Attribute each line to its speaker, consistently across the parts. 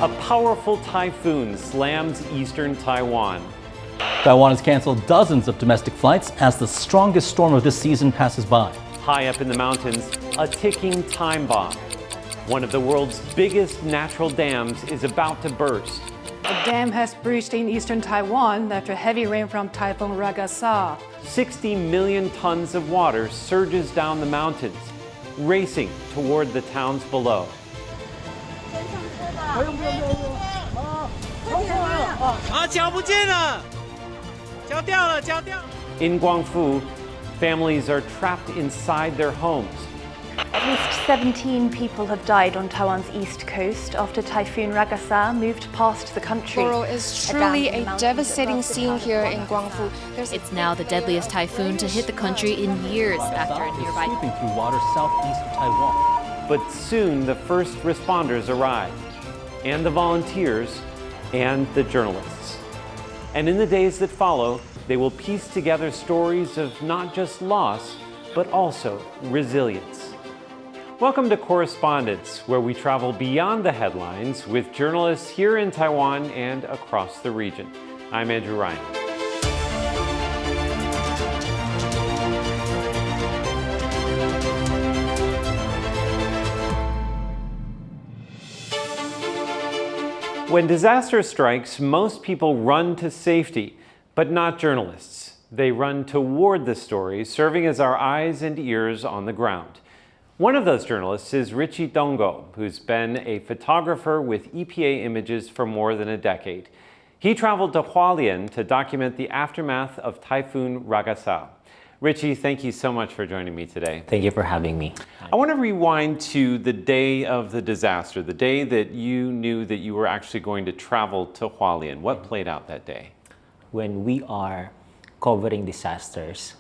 Speaker 1: A powerful typhoon slams eastern Taiwan.
Speaker 2: Taiwan has canceled dozens of domestic flights as the strongest storm of this season passes by.
Speaker 1: High up in the mountains, a ticking time bomb. One of the world's biggest natural dams is about to burst.
Speaker 3: A dam has breached in eastern Taiwan after heavy rain from Typhoon Ragasa.
Speaker 1: 60 million tons of water surges down the mountains, racing toward the towns below. In Guangfu, families are trapped inside their homes.
Speaker 4: At least 17 people have died on Taiwan's east coast after Typhoon Ragasa moved past the country.
Speaker 5: Tomorrow is truly a devastating scene here in Guangfu.
Speaker 6: It's now the deadliest typhoon to hit the country in years after a nearby...
Speaker 2: Sweeping through water southeast of Taiwan.
Speaker 1: But soon the first responders arrive, and the volunteers, and the journalists. And in the days that follow, they will piece together stories of not just loss, but also resilience. Welcome to Correspondents, where we travel beyond the headlines with journalists here in Taiwan and across the region. I'm Andrew Ryan. When disaster strikes, most people run to safety, but not journalists. They run toward the stories, serving as our eyes and ears on the ground. One of those journalists is Ritchie Tongo, who's been a photographer with EPA Images for more than a decade. He traveled to Hualien to document the aftermath of Typhoon Ragasa. Ritchie, thank you so much for joining me today.
Speaker 7: Thank you for having me.
Speaker 1: I want to rewind to the day of the disaster, the day that you knew that you were actually going to travel to Hualien. What played out that day?
Speaker 7: When we are covering disasters,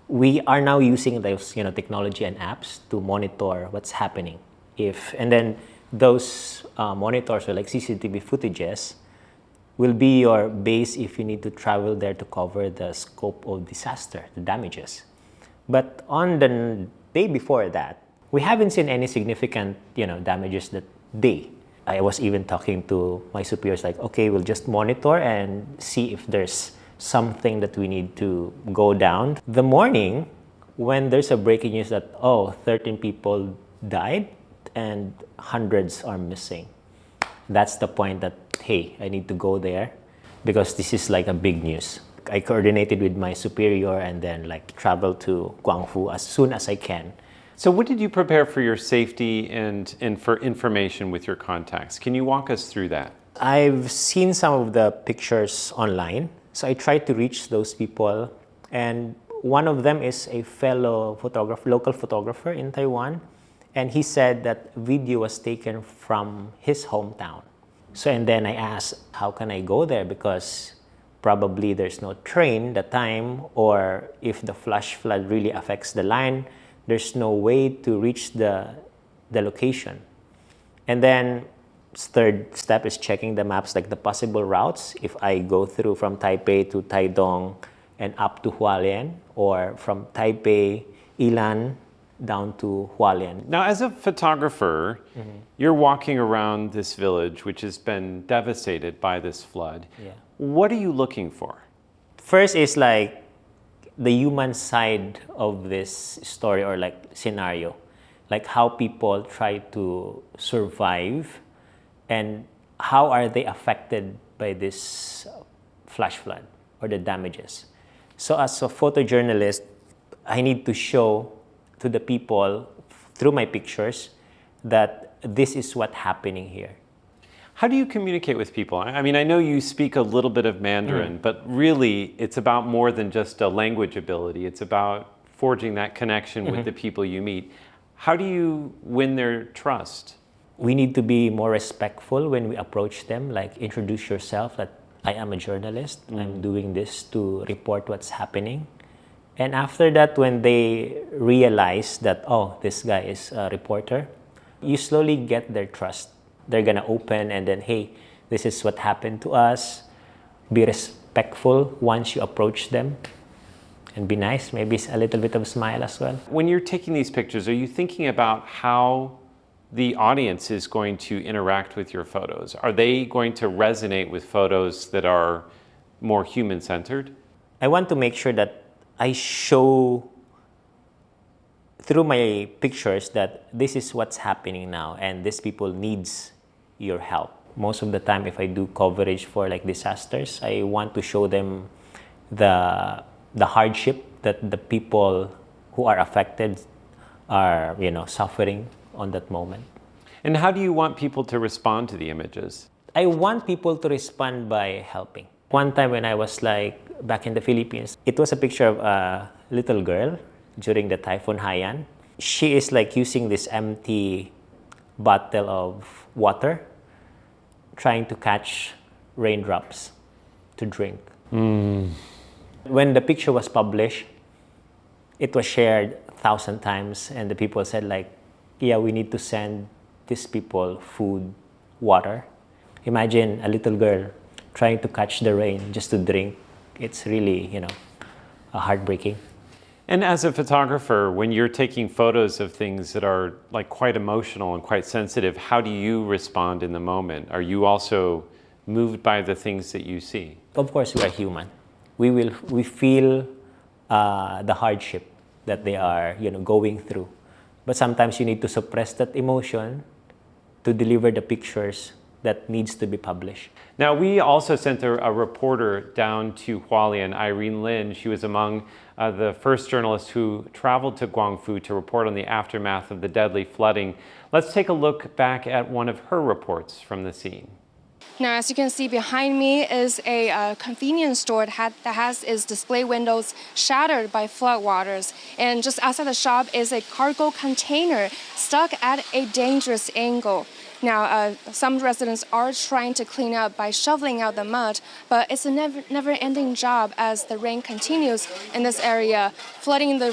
Speaker 7: we are now using those technology and apps to monitor what's happening. And then those monitors, or like CCTV footages, will be your base if you need to travel there to cover the scope of disaster, the damages. But on the day before that, we haven't seen any significant damages that day. I was even talking to my superiors like, okay, we'll just monitor and see if there's something that we need to go down. The morning, when there's a breaking news that, 13 people died and hundreds are missing, that's the point that, hey, I need to go there because this is like a big news. I coordinated with my superior and then traveled to Guangfu as soon as I can.
Speaker 1: So what did you prepare for your safety and for information with your contacts? Can you walk us through that?
Speaker 7: I've seen some of the pictures online. So I tried to reach those people, and one of them is a fellow photographer, local photographer in Taiwan, and he said that video was taken from his hometown. So and then I asked, how can I go there? Because probably there's no train that time, or if the flash flood really affects the line, there's no way to reach the location. And then third step is checking the maps, like the possible routes. If I go through from Taipei to Taidong and up to Hualien, or from Taipei, Ilan, down to Hualien.
Speaker 1: Now, as a photographer, you're walking around this village, which has been devastated by this flood.
Speaker 7: Yeah.
Speaker 1: What are you looking for?
Speaker 7: First is like the human side of this story or scenario, like how people try to survive and how are they affected by this flash flood or the damages. So as a photojournalist, I need to show to the people through my pictures that this is what's happening here.
Speaker 1: How do you communicate with people? I mean, I know you speak a little bit of Mandarin, but really it's about more than just a language ability. It's about forging that connection with the people you meet. How do you win their trust?
Speaker 7: We need to be more respectful when we approach them, like introduce yourself that I am a journalist. I'm doing this to report what's happening. And after that, when they realize that, this guy is a reporter, you slowly get their trust. They're gonna open and then, hey, this is what happened to us. Be respectful once you approach them. And be nice, maybe a little bit of a smile as well.
Speaker 1: When you're taking these pictures, are you thinking about how the audience is going to interact with your photos? Are they going to resonate with photos that are more human-centered?
Speaker 7: I want to make sure that I show through my pictures that this is what's happening now and these people needs your help. Most of the time, if I do coverage for like disasters, I want to show them the hardship that the people who are affected are, suffering on that moment.
Speaker 1: And how do you want people to respond to the images?
Speaker 7: I want people to respond by helping. One time when I was back in the Philippines, it was a picture of a little girl during the Typhoon Haiyan. She is using this empty bottle of water, trying to catch raindrops to drink. When the picture was published, it was shared 1,000 times, and the people said yeah, we need to send these people food, water. Imagine a little girl trying to catch the rain just to drink. It's really, heartbreaking.
Speaker 1: And as a photographer, when you're taking photos of things that are quite emotional and quite sensitive, how do you respond in the moment? Are you also moved by the things that you see?
Speaker 7: Of course, we are human. We feel the hardship that they are, going through. But sometimes you need to suppress that emotion to deliver the pictures that needs to be published.
Speaker 1: Now, we also sent a reporter down to Hualien, Irene Lin. She was among the first journalists who traveled to Guangfu to report on the aftermath of the deadly flooding. Let's take a look back at one of her reports from the scene.
Speaker 5: Now, as you can see behind me is a convenience store that has its display windows shattered by floodwaters. And just outside the shop is a cargo container stuck at a dangerous angle. Now, some residents are trying to clean up by shoveling out the mud, but it's a never-ending job as the rain continues in this area, flooding the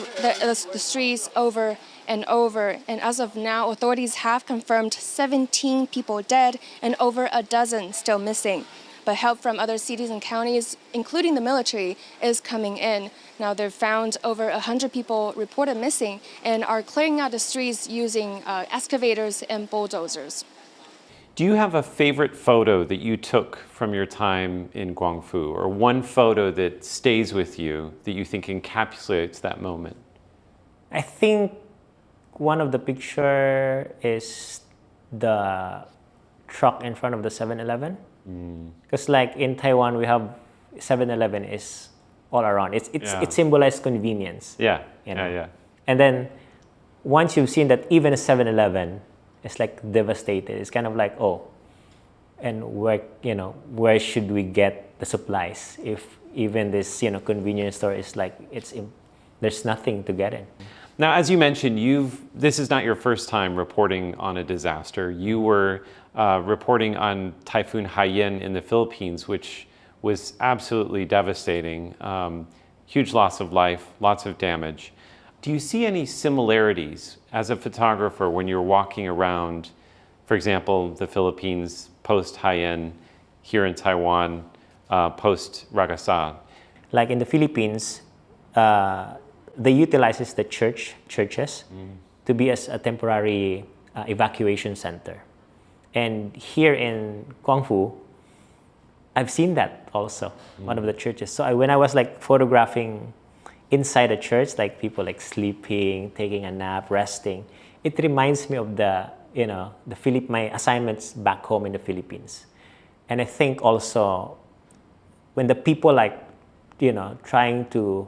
Speaker 5: streets over and over. And as of now, authorities have confirmed 17 people dead and over a dozen still missing. But help from other cities and counties, including the military, is coming in. Now, they've found over 100 people reported missing and are clearing out the streets using excavators and bulldozers.
Speaker 1: Do you have a favorite photo that you took from your time in Guangfu, or one photo that stays with you that you think encapsulates that moment?
Speaker 7: I think one of the picture is the truck in front of the 7-Eleven. Because in Taiwan, we have 7-Eleven is all around. It symbolizes convenience.
Speaker 1: Yeah,
Speaker 7: yeah. And then once you've seen that even a 7-Eleven is devastated, it's kind of and where should we get the supplies if even this convenience store is there's nothing to get in.
Speaker 1: Now, as you mentioned, this is not your first time reporting on a disaster. You were reporting on Typhoon Haiyan in the Philippines, which was absolutely devastating. Huge loss of life, lots of damage. Do you see any similarities as a photographer when you're walking around, for example, the Philippines post-Haiyan, here in Taiwan post-Ragasa?
Speaker 7: In the Philippines, they utilizes the churches to be as a temporary evacuation center. And here in Guangfu, I've seen that also, one of the churches. So when I was photographing inside a church, people sleeping, taking a nap, resting, it reminds me of my assignments back home in the Philippines. And I think also when the people trying to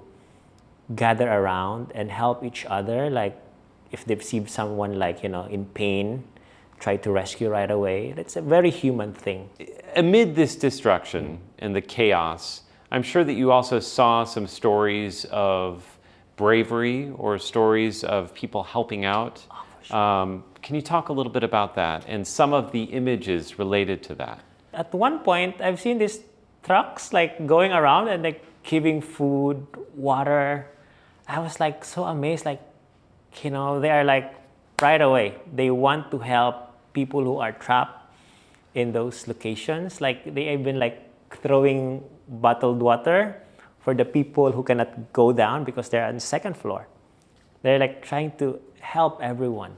Speaker 7: gather around and help each other, if they've seen someone in pain, try to rescue right away. That's a very human thing.
Speaker 1: Amid this destruction and the chaos, I'm sure that you also saw some stories of bravery or stories of people helping out.
Speaker 7: Oh, for sure.
Speaker 1: Can you talk a little bit about that and some of the images related to that?
Speaker 7: At one point, I've seen these trucks going around and giving food, water. I was so amazed, they are right away. They want to help people who are trapped in those locations. They have been throwing bottled water for the people who cannot go down because they're on the second floor. They're trying to help everyone.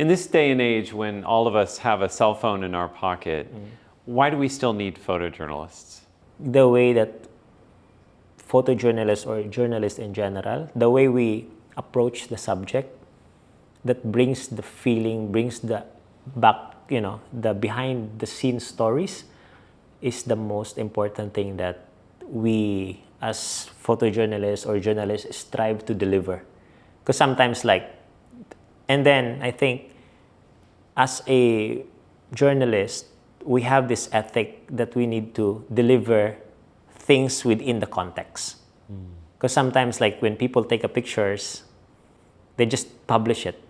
Speaker 1: In this day and age when all of us have a cell phone in our pocket, why do we still need photojournalists?
Speaker 7: The way that photojournalists or journalists in general, the way we approach the subject, that brings the feeling, brings the back, the behind the scenes stories, is the most important thing that we as photojournalists or journalists strive to deliver. Because sometimes and then I think as a journalist, we have this ethic that we need to deliver things within the context. Because sometimes when people take pictures, they just publish it,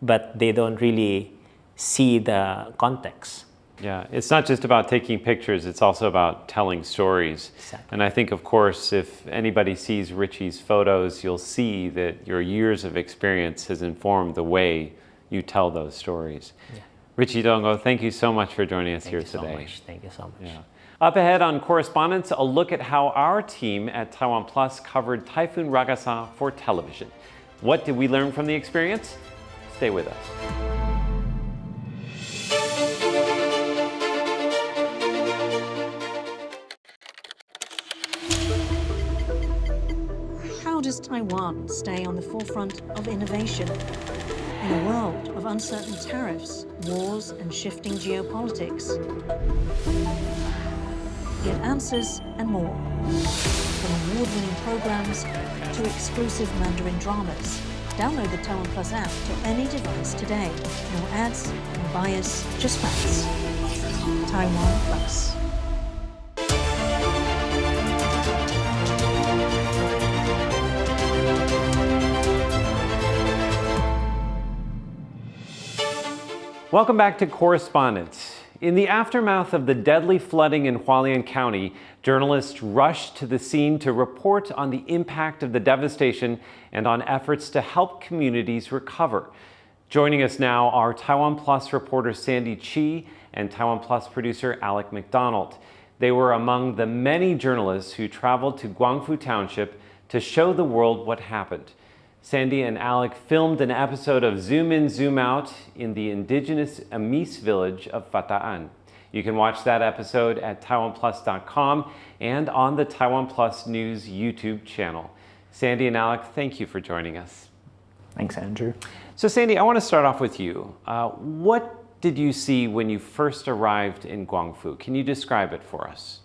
Speaker 7: but they don't really see the context.
Speaker 1: Yeah, it's not just about taking pictures, it's also about telling stories.
Speaker 7: Exactly.
Speaker 1: And I think, of course, if anybody sees Ritchie's photos, you'll see that your years of experience has informed the way you tell those stories. Yeah. Ritchie Tongo, thank you so much for joining us here today.
Speaker 7: Thank you so much.
Speaker 1: Yeah. Up ahead on Correspondents, a look at how our team at TaiwanPlus covered Typhoon Ragasa for television. What did we learn from the experience? Stay with us.
Speaker 8: How does Taiwan stay on the forefront of innovation in a world of uncertain tariffs, wars, and shifting geopolitics? Get answers and more, from award-winning programs to exclusive Mandarin dramas. Download the TaiwanPlus app to any device today. No ads, no bias, just facts. TaiwanPlus.
Speaker 1: Welcome back to Correspondents. In the aftermath of the deadly flooding in Hualien County, journalists rushed to the scene to report on the impact of the devastation and on efforts to help communities recover. Joining us now are TaiwanPlus reporter Sandy Chi and TaiwanPlus producer Alec MacDonald. They were among the many journalists who traveled to Guangfu Township to show the world what happened. Sandy and Alec filmed an episode of Zoom In, Zoom Out in the indigenous Amis village of Fataan. You can watch that episode at TaiwanPlus.com and on the TaiwanPlus News YouTube channel. Sandy and Alec, thank you for joining us.
Speaker 9: Thanks, Andrew.
Speaker 1: So Sandy, I want to start off with you. What did you see when you first arrived in Guangfu? Can you describe it for us?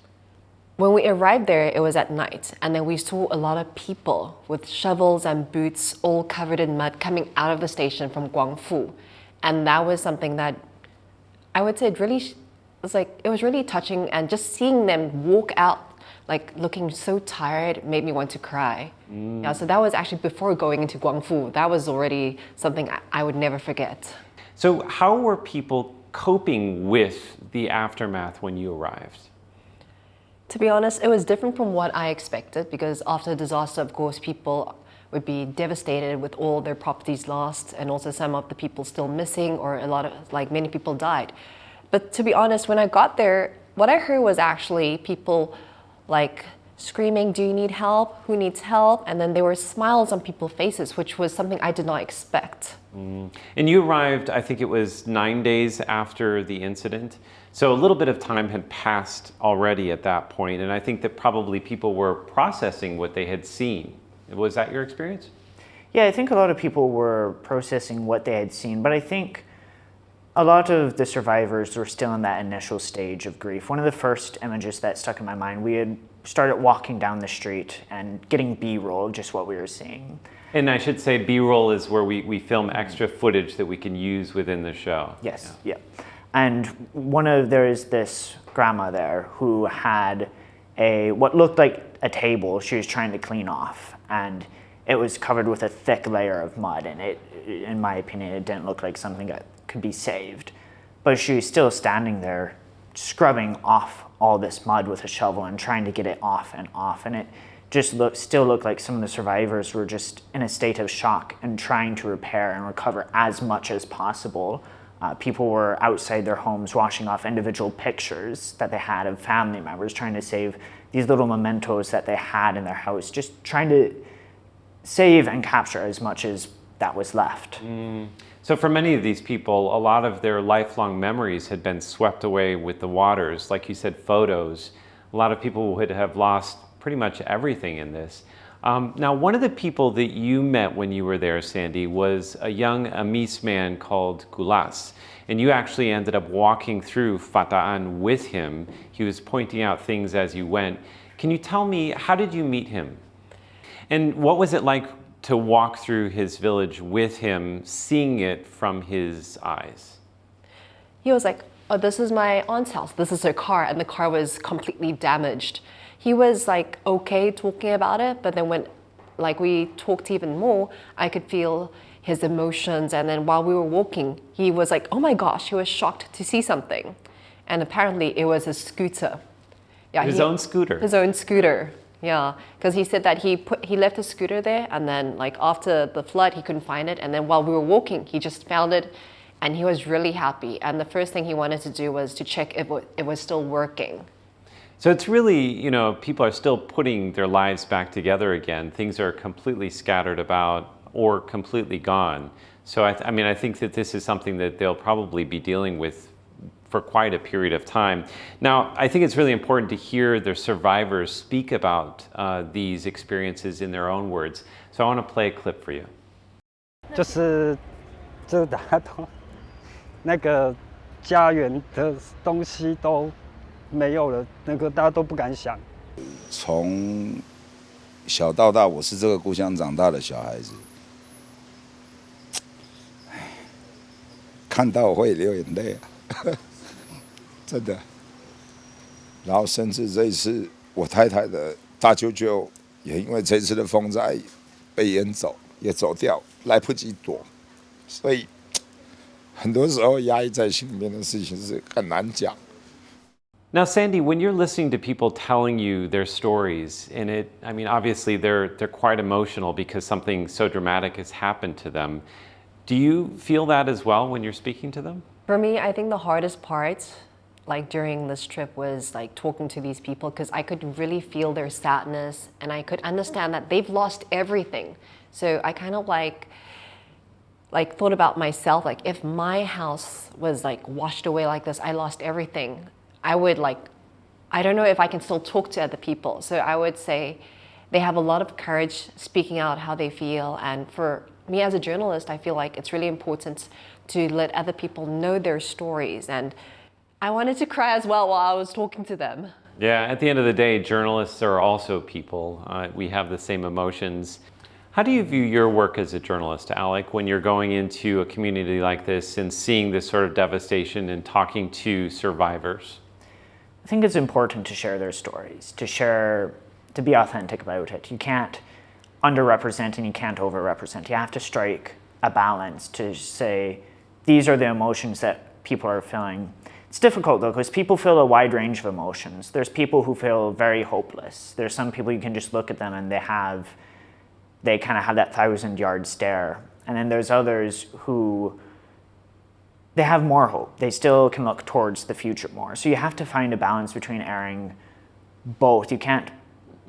Speaker 10: When we arrived there, it was at night, and then we saw a lot of people with shovels and boots all covered in mud coming out of the station from Guangfu. And that was something that I would say it was really touching, and just seeing them walk out looking so tired made me want to cry. Yeah, so that was actually before going into Guangfu. That was already something I would never forget.
Speaker 1: So how were people coping with the aftermath when you arrived?
Speaker 10: To be honest, it was different from what I expected, because after the disaster, of course, people would be devastated with all their properties lost, and also some of the people still missing, or many people died. But to be honest, when I got there, what I heard was actually people screaming, "Do you need help? Who needs help?" And then there were smiles on people's faces, which was something I did not expect.
Speaker 1: And you arrived, I think it was 9 days after the incident. So a little bit of time had passed already at that point, and I think that probably people were processing what they had seen. Was that your experience?
Speaker 9: Yeah, I think a lot of people were processing what they had seen, but I think a lot of the survivors were still in that initial stage of grief. One of the first images that stuck in my mind, we had started walking down the street and getting B-roll, just what we were seeing.
Speaker 1: And I should say B-roll is where we film extra footage that we can use within the show.
Speaker 9: Yes, yeah. And there is this grandma there who had what looked like a table she was trying to clean off, and it was covered with a thick layer of mud, and in my opinion, it didn't look like something that could be saved. But she was still standing there scrubbing off all this mud with a shovel and trying to get it off, and it just still looked like some of the survivors were just in a state of shock and trying to repair and recover as much as possible. People were outside their homes washing off individual pictures that they had of family members, trying to save these little mementos that they had in their house, just trying to save and capture as much as that was left.
Speaker 1: So for many of these people, a lot of their lifelong memories had been swept away with the waters. Like you said, photos. A lot of people would have lost pretty much everything in this. Now, one of the people that you met when you were there, Sandy, was a young Amis man called Gulas. And you actually ended up walking through Fataan with him. He was pointing out things as you went. Can you tell me, how did you meet him? And what was it like to walk through his village with him, seeing it from his eyes?
Speaker 10: He was like, oh, this is my aunt's house. This is her car. And the car was completely damaged. He was like, okay talking about it. But then when we talked even more, I could feel his emotions. And then while we were walking, he was like, oh my gosh, he was shocked to see something. And apparently it was his scooter. Yeah,
Speaker 1: his own scooter?
Speaker 10: His own scooter, yeah. Because he said that he left his scooter there, and then after the flood, he couldn't find it. And then while we were walking, he just found it, and he was really happy. And the first thing he wanted to do was to check if it was still working.
Speaker 1: So it's really, people are still putting their lives back together again. Things are completely scattered about or completely gone. So I think that this is something that they'll probably be dealing with for quite a period of time. Now, I think it's really important to hear the survivors speak about these experiences in their own words. So I want to play a clip for you.
Speaker 11: 就是大家都那个家园的东西都没有了，大家都不敢想。
Speaker 12: 从小到大，我是这个故乡长大的小孩子，看到会流眼泪啊，真的。然后甚至这一次，我太太的大舅舅也因为这次的风灾被淹走，也走掉，来不及躲，所以很多时候压抑在心里面的事情是很难讲。
Speaker 1: Now, Sandy, when you're listening to people telling you their stories, and obviously they're quite emotional because something so dramatic has happened to them. Do you feel that as well when you're speaking to them?
Speaker 10: For me, I think the hardest part, during this trip, was talking to these people, because I could really feel their sadness, and I could understand that they've lost everything. So I kind of thought about myself, if my house was washed away like this, I lost everything. I would I don't know if I can still talk to other people. So I would say they have a lot of courage speaking out how they feel. And for me as a journalist, I feel like it's really important to let other people know their stories. And I wanted to cry as well while I was talking to them.
Speaker 1: Yeah, at the end of the day, journalists are also people. We have the same emotions. How do you view your work as a journalist, Alec, when you're going into a community like this and seeing this sort of devastation and talking to survivors?
Speaker 9: I think it's important to share their stories, to be authentic about it. You can't underrepresent and you can't overrepresent. You have to strike a balance to say, these are the emotions that people are feeling. It's difficult though, because people feel a wide range of emotions. There's people who feel very hopeless. There's some people you can just look at them and they kind of have that 1,000-yard stare. And then there's others who they have more hope. They still can look towards the future more. So you have to find a balance between airing both. You can't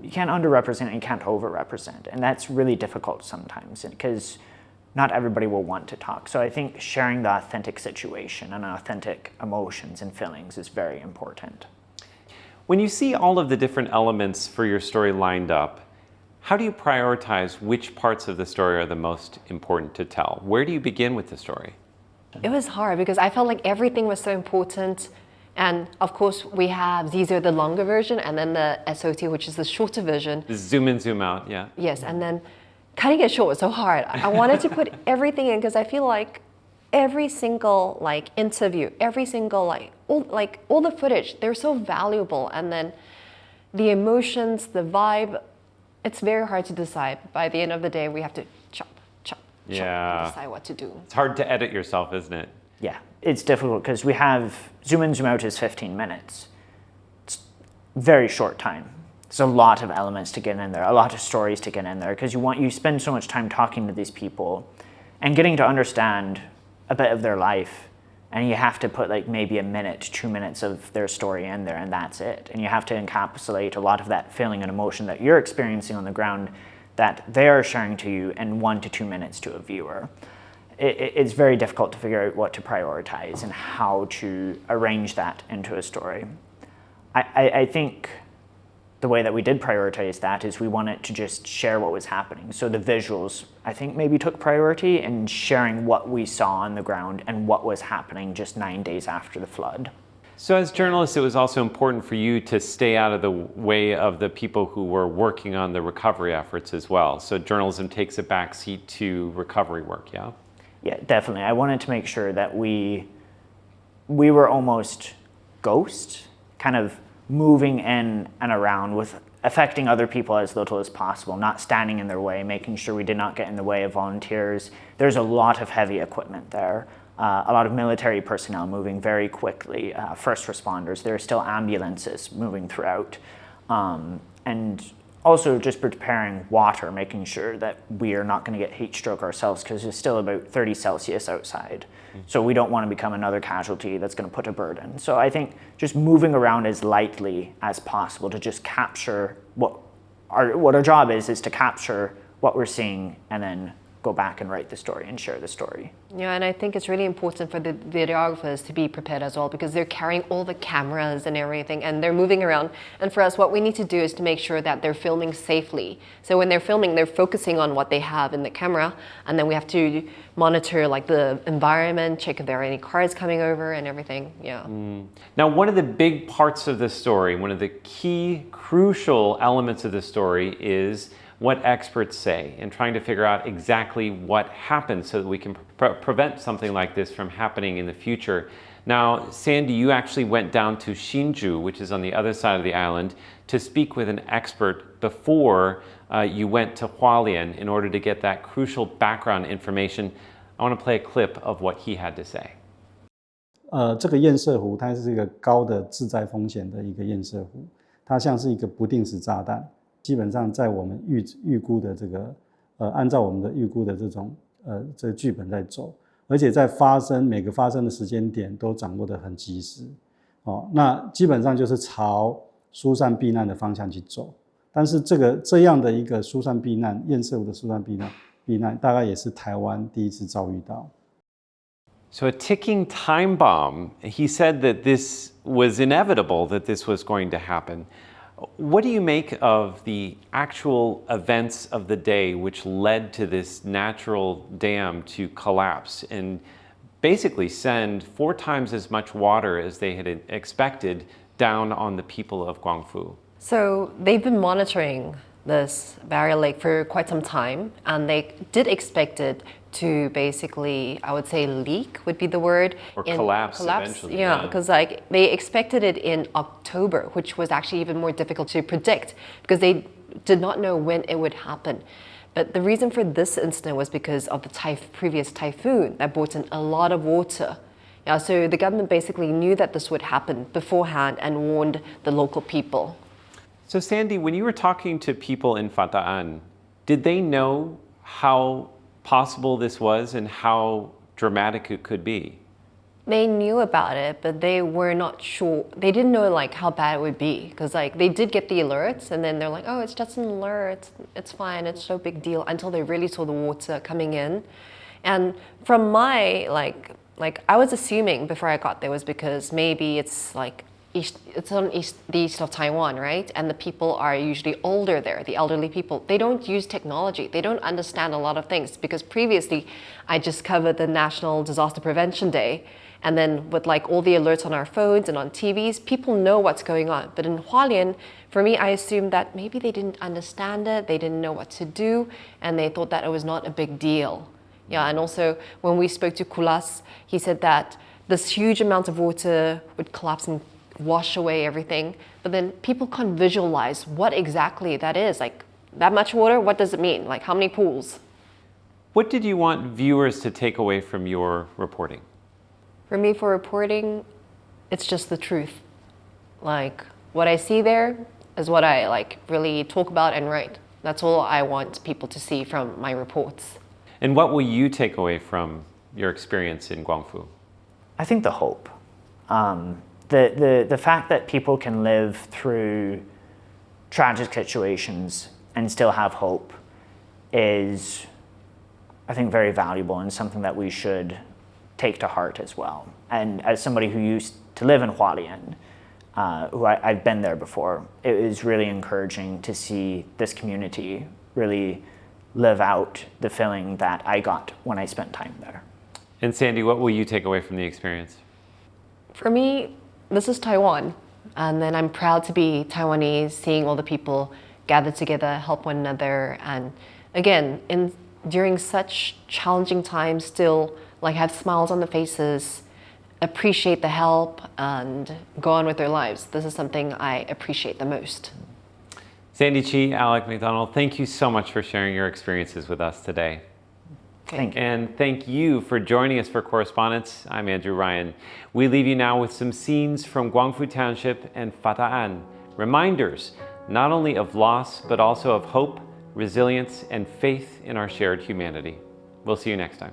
Speaker 9: underrepresent and you can't overrepresent. And that's really difficult sometimes because not everybody will want to talk. So I think sharing the authentic situation and authentic emotions and feelings is very important.
Speaker 1: When you see all of the different elements for your story lined up, how do you prioritize which parts of the story are the most important to tell? Where do you begin with the story?
Speaker 10: It was hard because I felt like everything was so important. And of course, we have these are the longer version and then the SOT, which is the shorter version.
Speaker 1: Zoom in, zoom out, yeah.
Speaker 10: Yes, and then cutting it short was so hard. I wanted to put everything in because I feel like every single interview, every single all the footage, they're so valuable. And then the emotions, the vibe, it's very hard to decide. By the end of the day, we have to chop,
Speaker 1: yeah.
Speaker 10: decide what to do.
Speaker 1: It's hard to edit yourself, isn't it?
Speaker 9: Yeah, it's difficult because we have zoom in, zoom out is 15 minutes. It's very short time. There's a lot of elements to get in there, a lot of stories to get in there because you spend so much time talking to these people and getting to understand a bit of their life, and you have to put maybe a minute, 2 minutes of their story in there, and that's it. And you have to encapsulate a lot of that feeling and emotion that you're experiencing on the ground that they are sharing to you in 1 to 2 minutes to a viewer. it's very difficult to figure out what to prioritize and how to arrange that into a story. I think the way that we did prioritize that is we wanted to just share what was happening. So the visuals, I think, maybe took priority in sharing what we saw on the ground and what was happening just 9 days after the flood.
Speaker 1: So as journalists, it was also important for you to stay out of the way of the people who were working on the recovery efforts as well. So journalism takes a backseat to recovery work, yeah?
Speaker 9: Yeah, definitely. I wanted to make sure that we were almost ghosts, kind of moving in and around with affecting other people as little as possible, not standing in their way, making sure we did not get in the way of volunteers. There's a lot of heavy equipment there, a lot of military personnel moving very quickly, first responders. There are still ambulances moving throughout. And also just preparing water, making sure that we are not going to get heat stroke ourselves because it's still about 30 Celsius outside. So we don't want to become another casualty that's going to put a burden. So I think just moving around as lightly as possible to just capture what our job is to capture what we're seeing and then go back and write the story and share the story.
Speaker 10: Yeah, and I think it's really important for the videographers to be prepared as well because they're carrying all the cameras and everything and they're moving around. And for us, what we need to do is to make sure that they're filming safely. So when they're filming, they're focusing on what they have in the camera and then we have to monitor like the environment, check if there are any cars coming over and everything, yeah.
Speaker 1: Now, one of the big parts of the story, one of the key, crucial elements of the story is what experts say and trying to figure out exactly what happened so that we can prevent something like this from happening in the future. Now, Sandy, you actually went down to Hsinchu, which is on the other side of the island, to speak with an expert before you went to Hualien in order to get that crucial background information. I want to play a clip of what he had to say.
Speaker 13: 这个堰塞湖它是一个高的自载风险的一个堰塞湖，它像是一个不定时炸弹。基本上在我们预估的这个按照我们的预估的这种这个剧本在走，而且在每个发生的时间点都掌握得很及时。那基本上就是朝疏散避难的方向去走。但是这样的一个疏散避难，堰塞湖的疏散避难，大概也是台湾第一次遭遇到。
Speaker 1: So a ticking time bomb. He said that this was inevitable, that this was going to happen. What do you make of the actual events of the day which led to this natural dam to collapse and basically send 4 times as much water as they had expected down on the people of Guangfu?
Speaker 10: So they've been monitoring this barrier lake for quite some time and they did expect it to basically, I would say leak would be the word.
Speaker 1: Or collapse eventually.
Speaker 10: Yeah, because like they expected it in October, which was actually even more difficult to predict because they did not know when it would happen. But the reason for this incident was because of the previous typhoon that brought in a lot of water. Yeah, so the government basically knew that this would happen beforehand and warned the local people.
Speaker 1: So Sandy, when you were talking to people in Fataan, did they know how possible this was and how dramatic it could be?
Speaker 10: They knew about it, but they were not sure. They didn't know like how bad it would be because like they did get the alerts and then they're like, oh, it's just an alert. It's fine. It's no big deal until they really saw the water coming in. And from my like I was assuming before I got there was because maybe it's like it's on the east of Taiwan, right? And the people are usually older there, the elderly people. They don't use technology. They don't understand a lot of things because previously I just covered the National Disaster Prevention Day and then with like all the alerts on our phones and on TVs, people know what's going on. But in Hualien, for me, I assumed that maybe they didn't understand it, they didn't know what to do, and they thought that it was not a big deal. Yeah, and also when we spoke to Kulas, he said that this huge amount of water would collapse and wash away everything, but then people can't visualize what exactly that is. Like that much water, what does it mean? Like how many pools?
Speaker 1: What did you want viewers to take away from your reporting?
Speaker 10: For me, for reporting, it's just the truth. Like what I see there is what I like really talk about and write. That's all I want people to see from my reports.
Speaker 1: And what will you take away from your experience in Guangfu?
Speaker 9: I think the hope. The fact that people can live through tragic situations and still have hope is I think, very valuable and something that we should take to heart as well. And as somebody who used to live in Hualien, I've been there before, it is really encouraging to see this community really live out the feeling that I got when I spent time there.
Speaker 1: And Sandy, what will you take away from the experience?
Speaker 10: For me, this is Taiwan, and then I'm proud to be Taiwanese, seeing all the people gather together, help one another, and again, during such challenging times, still have smiles on the faces, appreciate the help, and go on with their lives. This is something I appreciate the most.
Speaker 1: Sandy Chi, Alec MacDonald, thank you so much for sharing your experiences with us today.
Speaker 9: Thank you.
Speaker 1: And thank you for joining us for Correspondents. I'm Andrew Ryan. We leave you now with some scenes from Guangfu Township and Fataan, reminders not only of loss, but also of hope, resilience, and faith in our shared humanity. We'll see you next time.